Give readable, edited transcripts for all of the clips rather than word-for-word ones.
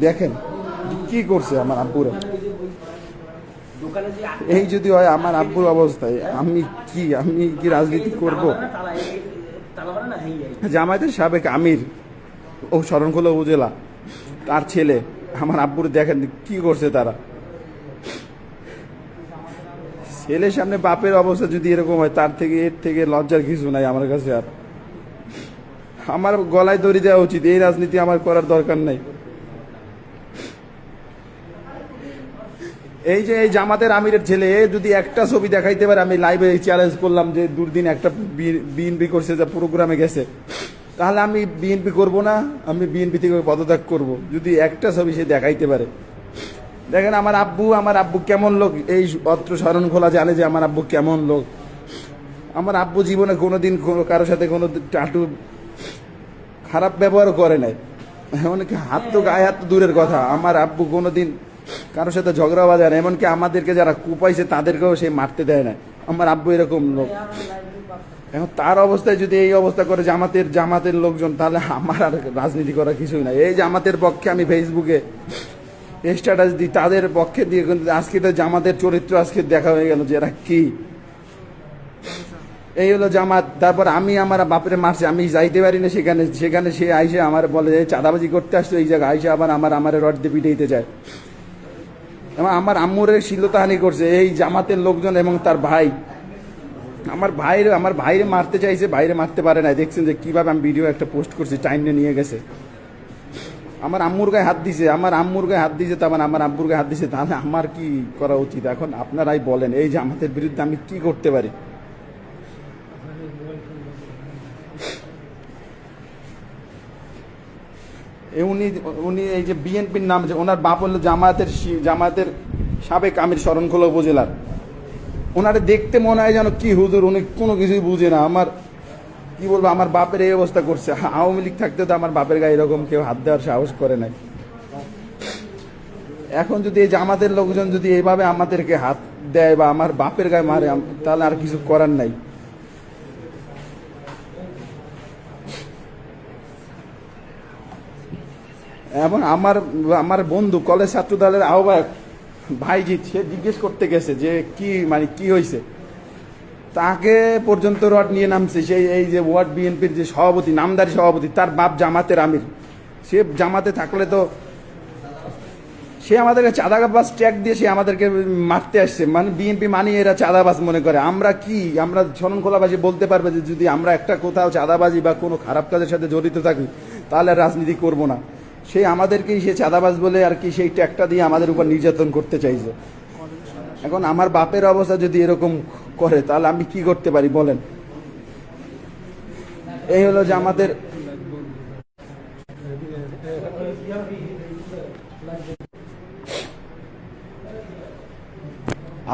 দেখেন কি করছে আমার আব্বুরা। এই যদি হয় আমার আব্বুর অবস্থায় আমি কি রাজনীতি করব? জামায়াতের সাবেক আমির ও শরণখোলা উপজেলা তার ছেলে আমার আব্বুর দেখেন কি করছে তারা। ছেলের সামনে বাপের অবস্থা যদি এরকম হয় তার থেকে এর থেকে লজ্জার কিছু নাই আমার কাছে। আর আমার গলায় দড়ি দেওয়া উচিত, এই রাজনীতি আমার করার দরকার নাই। এই যে এই জামাতের আমিরের ছেলে যদি একটা ছবি দেখাইতে পারে, আমি লাইভে চ্যালেঞ্জ করলাম যে দুর্দিন একটা বিএনপি করছে, যা প্রোগ্রামে গেছে, তাহলে আমি বিএনপি করব না, আমি বিএনপি থেকে পদত্যাগ করব যদি একটা ছবি সে দেখাইতে পারে। দেখেন আমার আব্বু কেমন লোক, এই অত্র শরণখোলা জানে যে আমার আব্বু কেমন লোক। আমার আব্বু জীবনে কোনোদিন কারোর সাথে কোনো টাটু খারাপ ব্যবহারও করে নাই, এমনকি গায়ে হাত তো দূরের কথা। আমার আব্বু কোনোদিন কারোর সাথে ঝগড়া বাজায় না, এমনকি আমাদেরকে যারা কুপাইছে তাদেরকেও সে মারতে দেয় না। আমার আব্বু এরকম লোক। এখন তার অবস্থায় যদি এই অবস্থা করে জামাতের লোকজন, তাহলে আমার আর রাজনীতি করা কিছুই নাই। এই জামাতের পক্ষে আমি ফেসবুকে স্ট্যাটাস দিই, তাদের পক্ষে দিয়ে কিন্তু আজকে তো জামাতের চরিত্র আজকে দেখা হয়ে গেল যে এরা কি। এই হলো জামাত। তারপর আমি আমার বাপের মারছে, আমি যাইতে পারি না সেখানে সে আইসে আমার বলে যে চাঁদাবাজি করতে আসতো এই জায়গায়, আইসে আবার আমার রড দিয়ে পিটাইতে যায়। এবং আমার আম্মুর শিলতাহানি করছে এই জামাতের লোকজন এবং তার ভাই। আমার ভাইরে মারতে চাইছে, ভাইরে মারতে পারে না। দেখছেন যে কিভাবে আমি ভিডিও একটা পোস্ট করছি, টাইমে নিয়ে গেছে। আমার আম্মুর গায়ে হাত দিছে, তারপর আমার আব্বুর গায়ে হাত দিছে। তাহলে আমার কি করা উচিত? এখন আপনারাই বলেন এই জামাতের বিরুদ্ধে আমি কি করতে পারি? উনি এই যে বিএনপির নাম, যে ওনার বাপ হলো জামায়াতের সাবেক আমির শরণখোলা উপজেলার। ওনারে দেখতে মনে হয় যেন কি হুজুর, উনি কোনো কিছুই বুঝে না। আমার কি বলবো, আমার বাপের এই অবস্থা করছে। আওয়ামী লীগ থাকতে তো আমার বাপের গায়ে এরকম কেউ হাত দেওয়ার সাহস করে নাই। এখন যদি এই জামাতের লোকজন যদি এইভাবে আমাদেরকে হাত দেয় বা আমার বাপের গায়ে মারে, তাহলে আর কিছু করার নাই। এবং আমার বন্ধু কলেজ ছাত্র দলের আহ্বায়ক ভাইজিৎ, সে জিজ্ঞেস করতে গেছে যে কি হয়েছে, তাকে পর্যন্ত রড নিয়ে নামছে। সেই এই যে ওয়ার্ড বিএনপির যে সভাপতি, নামদারি সভাপতি, তার বাপ জামাতের আমির। সে জামাতে থাকলে তো সে আমাদেরকে চাঁদাবাজ ট্যাগ দিয়ে সে আমাদেরকে মারতে আসছে। মানে বিএনপি মানি এরা চাঁদাবাজ মনে করে। আমরা শরণখোলাবাসী বলতে পারবে যে যদি আমরা একটা কোথাও চাঁদাবাজি বা কোনো খারাপ কাজের সাথে জড়িত থাকি তাহলে রাজনীতি করব না। সে আমাদেরকেই সে চাঁদাবাজ বলে আর কি সেই ট্যাগটা দিয়ে আমাদের উপর নির্যাতন করতে চাইছে। এখন আমার বাপের অবস্থা যদি এরকম করে তাহলে আমি কি করতে পারি বলেন? এই হলো জামাতের।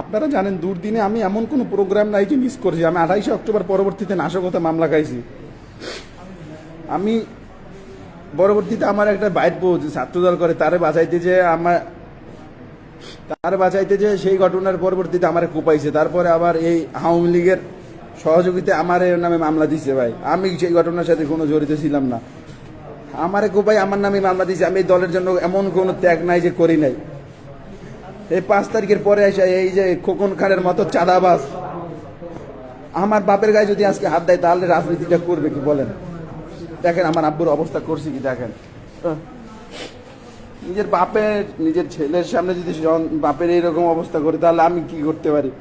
আপনারা জানেন দুর্দিনে আমি এমন কোনো প্রোগ্রাম নাই যে মিস করেছি। আমি 28 অক্টোবর পরবর্তীতে নাশকতা মামলা খাইছি। আমি পরবর্তীতে আমার একটা বাইট ছাত্রদল করে তারে বাঁচাইতে যে সেই ঘটনার পরবর্তীতে আমার কোপাইছে। তারপরে আবার এই আওয়ামী লীগের সহযোগিতায় আমার নামে মামলা দিছে। ভাই আমি সেই ঘটনার সাথে কোনো জড়িত ছিলাম না। আমারে কোপাই আমার নামে মামলা দিছে। আমি এই দলের জন্য এমন কোনো ত্যাগ নাই যে করি নাই। এই 5 তারিখের পরে এসে এই যে খোকন খানের মতো চাঁদাবাজ আমার বাপের গায়ে যদি আজকে হাত দেয় তাহলে রাজনীতিটা করবে কি বলেন? দেখেন আমার আব্বুর অবস্থা করছি কি দেখেন। নিজের ছেলের সামনে যদি বাপের এইরকম অবস্থা করে তাহলে আমি কি করতে পারি?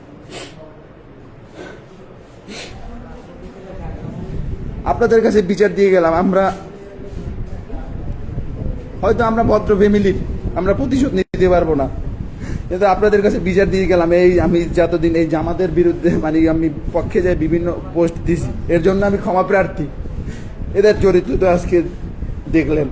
আপনাদের কাছে বিচার দিয়ে গেলাম। হয়তো আমরা ভদ্র ফ্যামিলির, আমরা প্রতিশোধ নিতে পারবো না, কিন্তু আপনাদের কাছে বিচার দিয়ে গেলাম। আমি যতদিন এই জামাতের বিরুদ্ধে আমি পক্ষে যাই বিভিন্ন পোস্ট দিছি, এর জন্য আমি ক্ষমা প্রার্থী। এদের চরিত্র তো আজকে দেখলেন।